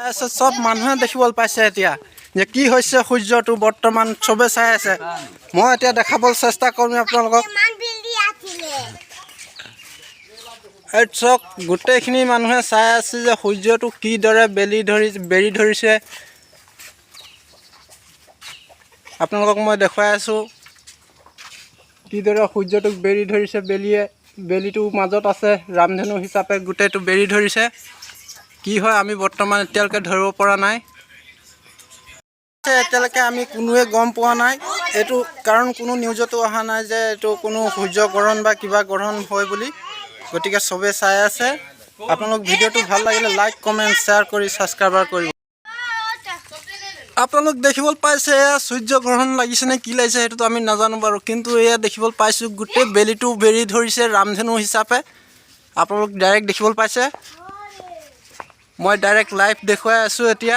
আছে সব মানুহে দেখিবলৈ পাইছে এতিয়া যে কি হৈছে সূৰ্যটো বৰ্তমান চবে চাই আছে মই এতিয়া দেখাবলৈ চেষ্টা কৰিম আপোনালোকক এই চক গোটেইখিনি মানুহে চাই আছে যে সূৰ্যটো কিদৰে বেৰি ধৰিছে আপোনালোকক মই দেখুৱাই আছোঁ কিদৰে সূৰ্যটোক বেৰি ধৰিছে বেলিটো মাজত আছে ৰামধেনু হিচাপে গোটেইটো বেৰি ধৰিছে কি হয় আমি বৰ্তমান এতিয়ালৈকে ধৰিব পৰা নাই এতিয়ালৈকে আমি কোনোৱে গম পোৱা নাই এইটো কাৰণ কোনো নিউজতো অহা নাই যে এইটো কোনো সূৰ্যগ্ৰহণ বা কিবা গ্ৰহণ হয় বুলি গতিকে চবে চাই আছে আপোনালোক ভিডিঅ'টো ভাল লাগিলে লাইক কমেণ্ট শ্বেয়াৰ কৰি ছাবস্ক্ৰাইব কৰিব আপোনালোক দেখিবলৈ পাইছে এয়া সূৰ্যগ্ৰহণ লাগিছে নে কি লাগিছে সেইটোতো আমি নাজানো বাৰু কিন্তু এয়া দেখিবলৈ পাইছোঁ গোটেই বেলিটো বেৰি ধৰিছে ৰামধেনু হিচাপে আপোনালোক ডাইৰেক্ট দেখিবলৈ পাইছে মই ডাইৰেক্ট লাইভ দেখুৱাই আছোঁ এতিয়া